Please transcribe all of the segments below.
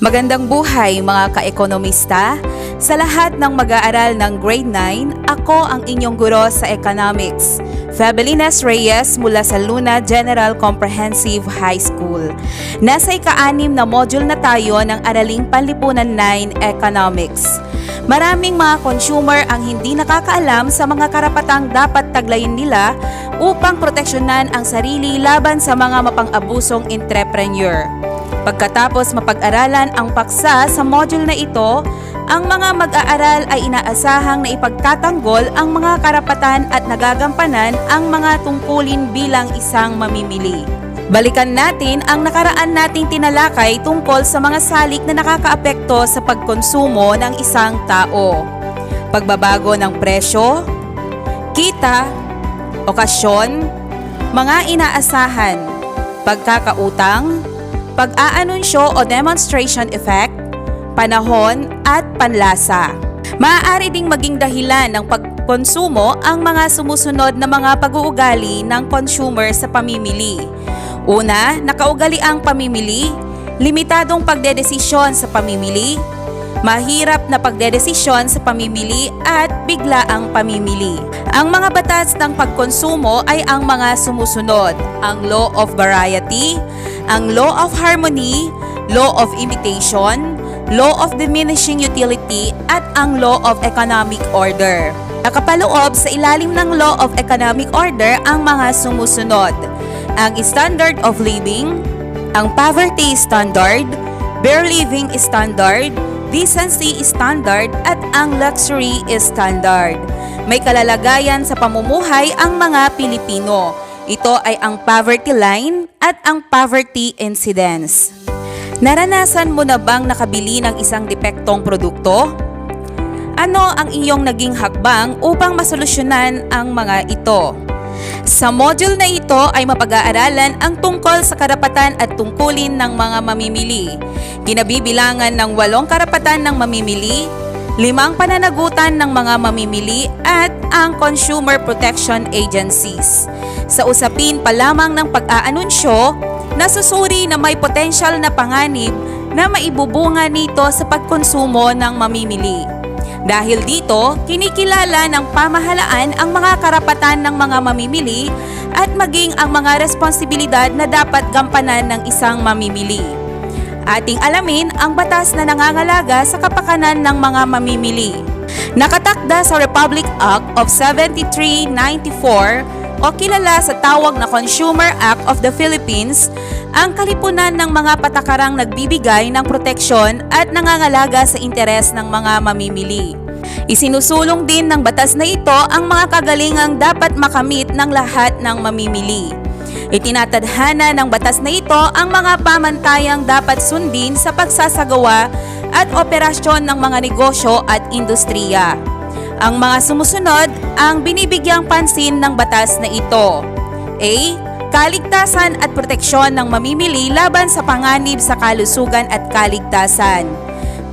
Magandang buhay mga ka-ekonomista! Sa lahat ng mag-aaral ng grade 9, ako ang inyong guro sa economics, Febelines Reyes mula sa Luna General Comprehensive High School. Nasa ika-6 na module na tayo ng Araling Panlipunan 9 Economics. Maraming mga consumer ang hindi nakakaalam sa mga karapatang dapat taglayin nila upang proteksyonan ang sarili laban sa mga mapang-abusong entrepreneur. Pagkatapos mapag-aralan ang paksa sa module na ito, ang mga mag-aaral ay inaasahang na ipagtatanggol ang mga karapatan at nagagampanan ang mga tungkulin bilang isang mamimili. Balikan natin ang nakaraan nating tinalakay tungkol sa mga salik na nakakaapekto sa pagkonsumo ng isang tao. Pagbabago ng presyo, kita, okasyon, mga inaasahan, pagkakautang, pag-aanunsyo o demonstration effect, panahon at panlasa. Maaari ding maging dahilan ng pagkonsumo ang mga sumusunod na mga pag-uugali ng consumer sa pamimili. Una, nakaugaliang pamimili, limitadong pagdedesisyon sa pamimili, mahirap na pagdedesisyon sa pamimili at biglaang pamimili. Ang mga batas ng pagkonsumo ay ang mga sumusunod: ang Law of Variety, ang Law of Harmony, Law of Imitation, Law of Diminishing Utility at ang Law of Economic Order. Nakapaloob sa ilalim ng Law of Economic Order ang mga sumusunod: ang Standard of Living, ang Poverty Standard, Bare Living Standard, Decency Standard at ang Luxury Standard. May kalalagayan sa pamumuhay ang mga Pilipino. Ito ay ang poverty line at ang poverty incidence. Naranasan mo na bang nakabili ng isang depektong produkto? Ano ang iyong naging hakbang upang masolusyonan ang mga ito? Sa module na ito ay mapag-aaralan ang tungkol sa karapatan at tungkulin ng mga mamimili. Kinabibilangan ng 8 karapatan ng mamimili, 5 pananagutan ng mga mamimili at ang Consumer Protection Agencies. Sa usapin pa lamang ng pag-aanunsyo, nasusuri na may potensyal na panganib na maibubunga nito sa pagkonsumo ng mamimili. Dahil dito, kinikilala ng pamahalaan ang mga karapatan ng mga mamimili at maging ang mga responsibilidad na dapat gampanan ng isang mamimili. Ating alamin ang batas na nangangalaga sa kapakanan ng mga mamimili. Nakatakda sa Republic Act of 7394 o kilala sa tawag na Consumer Act of the Philippines, ang kalipunan ng mga patakarang nagbibigay ng proteksyon at nangangalaga sa interes ng mga mamimili. Isinusulong din ng batas na ito ang mga kagalingang dapat makamit ng lahat ng mamimili. Itinatadhana ng batas na ito ang mga pamantayang dapat sundin sa pagsasagawa at operasyon ng mga negosyo at industriya. Ang mga sumusunod ang binibigyang pansin ng batas na ito: A. Kaligtasan at proteksyon ng mamimili laban sa panganib sa kalusugan at kaligtasan.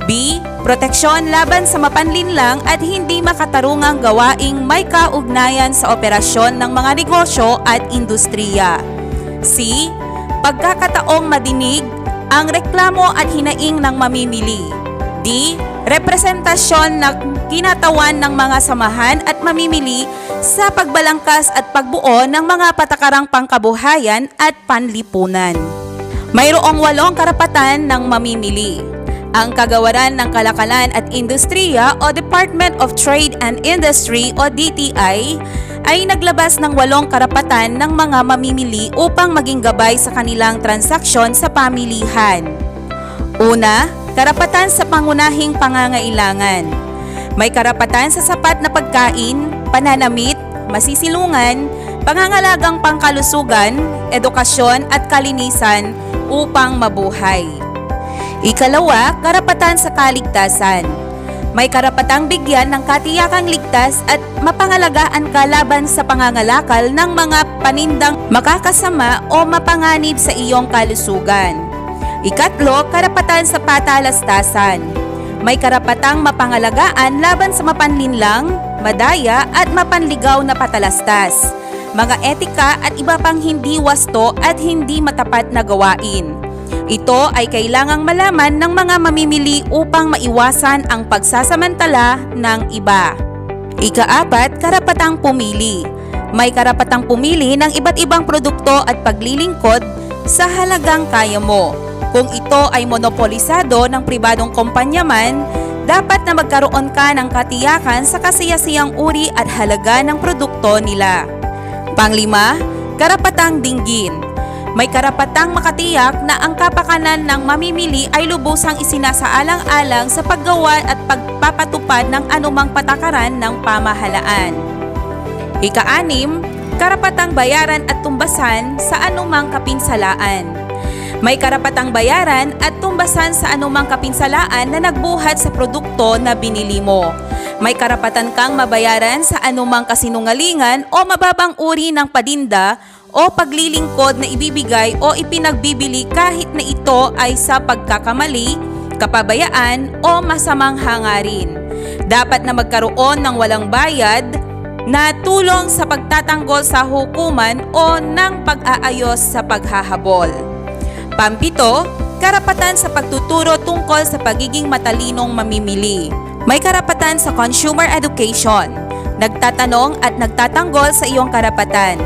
B. Proteksyon laban sa mapanlinlang at hindi makatarungang gawaing may kaugnayan sa operasyon ng mga negosyo at industriya. C. Pagkakataong madinig ang reklamo at hinaing ng mamimili. D. Representasyon ng kinatawan ng mga samahan at mamimili sa pagbalangkas at pagbuo ng mga patakarang pangkabuhayan at panlipunan. Mayroong 8 karapatan ng mamimili. Ang Kagawaran ng Kalakalan at Industriya o Department of Trade and Industry o DTI ay naglabas ng 8 karapatan ng mga mamimili upang maging gabay sa kanilang transaksyon sa pamilihan. Una, karapatan sa pangunahing pangangailangan. May karapatan sa sapat na pagkain, pananamit, masisilungan, pangangalagang pangkalusugan, edukasyon at kalinisan upang mabuhay. Ikalawa, karapatan sa kaligtasan. May karapatang bigyan ng katiyakang ligtas at mapangalagaan ka laban sa pangangalakal ng mga panindang makakasama o mapanganib sa iyong kalusugan. Ikatlo, karapatan sa patalastasan. May karapatang mapangalagaan laban sa mapanlinlang, madaya at mapanligaw na patalastas, mga etika at iba pang hindi wasto at hindi matapat na gawain. Ito ay kailangang malaman ng mga mamimili upang maiwasan ang pagsasamantala ng iba. Ika-4, karapatang pumili. May karapatang pumili ng iba't ibang produkto at paglilingkod sa halagang kaya mo. Kung ito ay monopolisado ng pribadong kumpanya man, dapat na magkaroon ka ng katiyakan sa kasiyasiyang uri at halaga ng produkto nila. Panglima, karapatang dinggin. May karapatang makatiyak na ang kapakanan ng mamimili ay lubusang isinasaalang-alang sa paggawa at pagpapatupad ng anumang patakaran ng pamahalaan. Ika-6, karapatang bayaran at tumbasan sa anumang kapinsalaan. May karapatang bayaran at tumbasan sa anumang kapinsalaan na nagbuhat sa produkto na binili mo. May karapatan kang mabayaran sa anumang kasinungalingan o mababang uri ng padinda o paglilingkod na ibibigay o ipinagbibili kahit na ito ay sa pagkakamali, kapabayaan o masamang hangarin. Dapat na magkaroon ng walang bayad na tulong sa pagtatanggol sa hukuman o ng pag-aayos sa paghahabol. Pampito, karapatan sa pagtuturo tungkol sa pagiging matalinong mamimili. May karapatan sa consumer education. Nagtatanong at nagtatanggol sa iyong karapatan.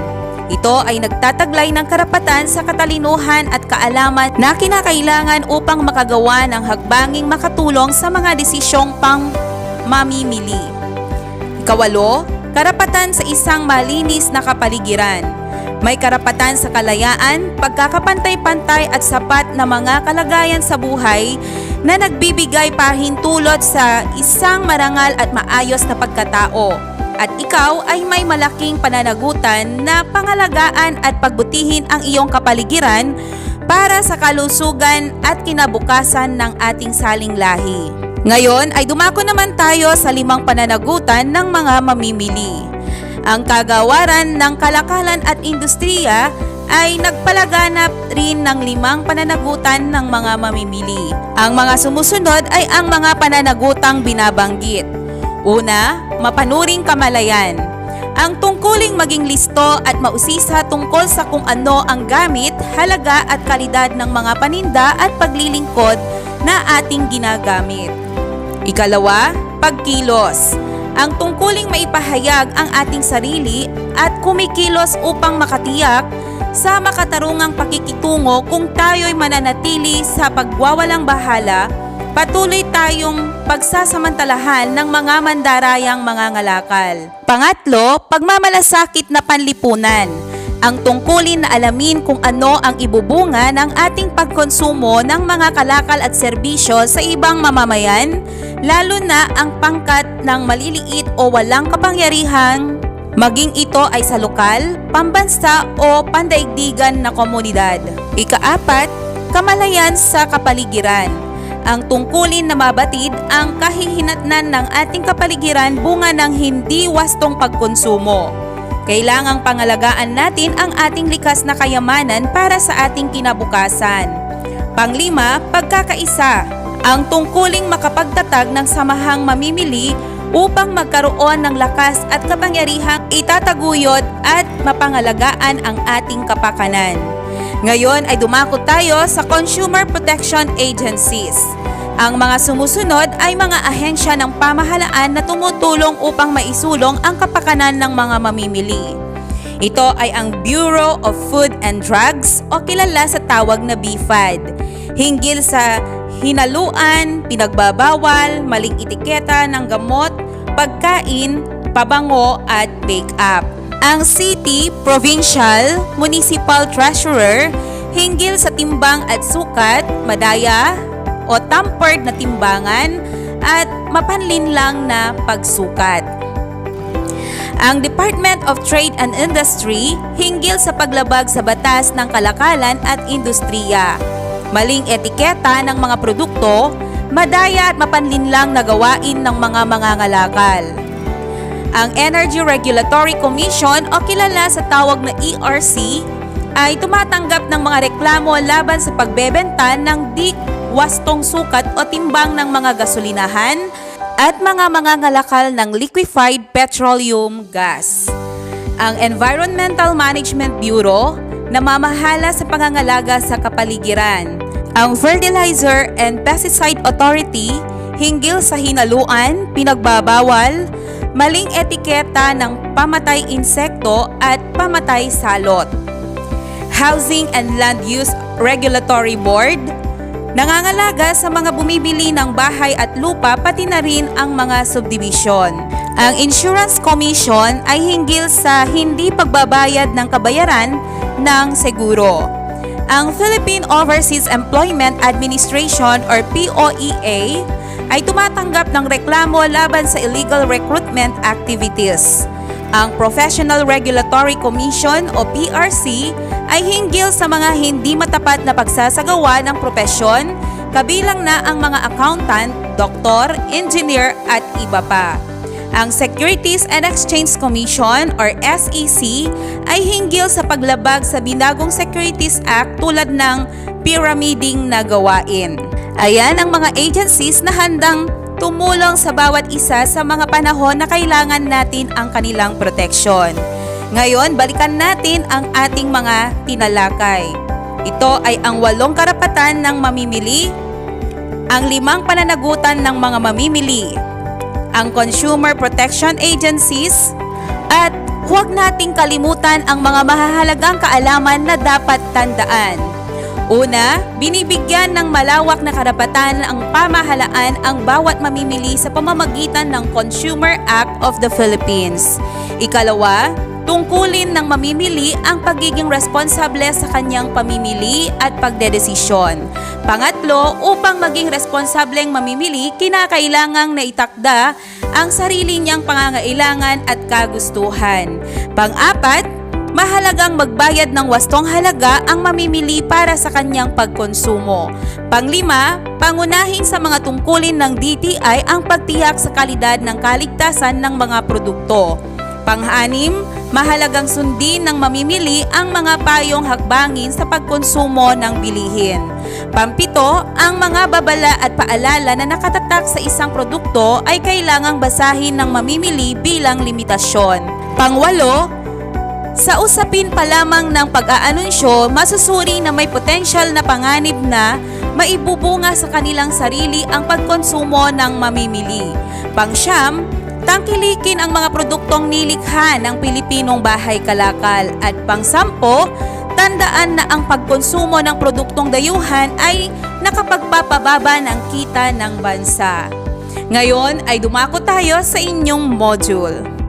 Ito ay nagtataglay ng karapatan sa katalinuhan at kaalaman na kinakailangan upang makagawa ng hakbanging makatulong sa mga desisyong pang-mamimili. Ika-8, karapatan sa isang malinis na kapaligiran. May karapatan sa kalayaan, pagkakapantay-pantay at sapat na mga kalagayan sa buhay na nagbibigay pahintulot sa isang marangal at maayos na pagkatao. At ikaw ay may malaking pananagutan na pangalagaan at pagbutihin ang iyong kapaligiran para sa kalusugan at kinabukasan ng ating saling lahi. Ngayon ay dumako naman tayo sa 5 pananagutan ng mga mamimili. Ang kagawaran ng kalakalan at industriya ay nagpalaganap rin ng 5 pananagutan ng mga mamimili. Ang mga sumusunod ay ang mga pananagutang binabanggit. Una, mapanuring kamalayan. Ang tungkuling maging listo at mausisa tungkol sa kung ano ang gamit, halaga at kalidad ng mga paninda at paglilingkod na ating ginagamit. Ikalawa, pagkilos. Ang tungkuling maipahayag ang ating sarili at kumikilos upang makatiyak sa makatarungang pakikitungo kung tayo'y mananatili sa pagwawalang bahala. Patuloy tayong pagsasamantalahan ng mga mandarayang mga ngalakal. Pangatlo, pagmamalasakit na panlipunan. Ang tungkulin na alamin kung ano ang ibubunga ng ating pagkonsumo ng mga kalakal at serbisyo sa ibang mamamayan, lalo na ang pangkat ng maliliit o walang kapangyarihang, maging ito ay sa lokal, pambansa o pandaigdigan na komunidad. Ika-4, kamalayan sa kapaligiran. Ang tungkulin na mabatid ang kahihinatnan ng ating kapaligiran bunga ng hindi wastong pagkonsumo. Kailangang pangalagaan natin ang ating likas na kayamanan para sa ating kinabukasan. Panglima, pagkakaisa. Ang tungkuling makapagtatag ng samahang mamimili upang magkaroon ng lakas at kapangyarihang itataguyod at mapangalagaan ang ating kapakanan. Ngayon ay dumako tayo sa Consumer Protection Agencies. Ang mga sumusunod ay mga ahensya ng pamahalaan na tumutulong upang maisulong ang kapakanan ng mga mamimili. Ito ay ang Bureau of Food and Drugs o kilala sa tawag na BFAD. Hinggil sa hinaluan, pinagbabawal, maling etiketa ng gamot, pagkain, pabango at bake-up. Ang City, Provincial, Municipal Treasurer hinggil sa timbang at sukat, madaya o tampered na timbangan at mapanlinlang na pagsukat. Ang Department of Trade and Industry hinggil sa paglabag sa batas ng kalakalan at industriya, maling etiketa ng mga produkto, madaya at mapanlinlang na gawain ng mga mangangalakal. Ang Energy Regulatory Commission o kilala sa tawag na ERC ay tumatanggap ng mga reklamo laban sa pagbebenta ng di wastong sukat o timbang ng mga gasolinahan at mga mangangalakal ng liquefied petroleum gas. Ang Environmental Management Bureau, namamahala sa pangangalaga sa kapaligiran. Ang Fertilizer and Pesticide Authority hinggil sa hinaluan, pinagbabawal, maling etiketa ng pamatay insekto at pamatay salot. Housing and Land Use Regulatory Board, nangangalaga sa mga bumibili ng bahay at lupa pati na rin ang mga subdivision. Ang Insurance Commission ay hinggil sa hindi pagbabayad ng kabayaran ng seguro. Ang Philippine Overseas Employment Administration or POEA ay tumatanggap ng reklamo laban sa illegal recruitment activities. Ang Professional Regulatory Commission o PRC ay hinggil sa mga hindi matapat na pagsasagawa ng propesyon, kabilang na ang mga accountant, doktor, engineer at iba pa. Ang Securities and Exchange Commission or SEC ay hinggil sa paglabag sa binagong Securities Act tulad ng pyramiding na gawain. Ayan ang mga agencies na handang tumulong sa bawat isa sa mga panahon na kailangan natin ang kanilang proteksyon. Ngayon, balikan natin ang ating mga tinalakay. Ito ay ang 8 karapatan ng mamimili, ang 5 pananagutan ng mga mamimili, ang Consumer Protection Agencies, at huwag nating kalimutan ang mga mahahalagang kaalaman na dapat tandaan. Una, binibigyan ng malawak na karapatan ang pamahalaan ang bawat mamimili sa pamamagitan ng Consumer Act of the Philippines. Ikalawa, tungkulin ng mamimili ang pagiging responsable sa kanyang pamimili at pagdedesisyon. Pangatlo, upang maging responsableng mamimili, kinakailangang naitakda ang sarili niyang pangangailangan at kagustuhan. Pang-apat, mahalagang magbayad ng wastong halaga ang mamimili para sa kanyang pagkonsumo. Panglima, pangunahin sa mga tungkulin ng DTI ang pagtiyak sa kalidad ng kaligtasan ng mga produkto. Pang-anim, mahalagang sundin ng mamimili ang mga payong hakbangin sa pagkonsumo ng bilihin. Pampito, ang mga babala at paalala na nakatatak sa isang produkto ay kailangang basahin ng mamimili bilang limitasyon. Pangwalo, sa usapin pa lamang ng pag-aanunsyo, masusuri na may potensyal na panganib na maibubunga sa kanilang sarili ang pagkonsumo ng mamimili. Pangsyam, tangkilikin ang mga produktong nilikha ng Pilipinong bahay kalakal. At pangsampo, tandaan na ang pagkonsumo ng produktong dayuhan ay nakapagpapababa ng kita ng bansa. Ngayon ay dumako tayo sa inyong module.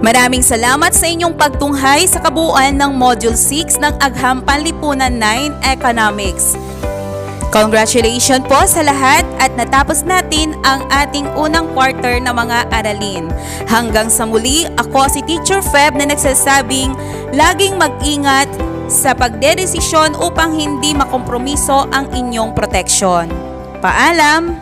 Maraming salamat sa inyong pagtunghay sa kabuuan ng Module 6 ng Agham Panlipunan 9 Economics. Congratulations po sa lahat at natapos natin ang ating unang quarter na mga aralin. Hanggang sa muli, ako si Teacher Feb na nagsasabing laging mag-ingat sa pagdedesisyon upang hindi makompromiso ang inyong proteksyon. Paalam!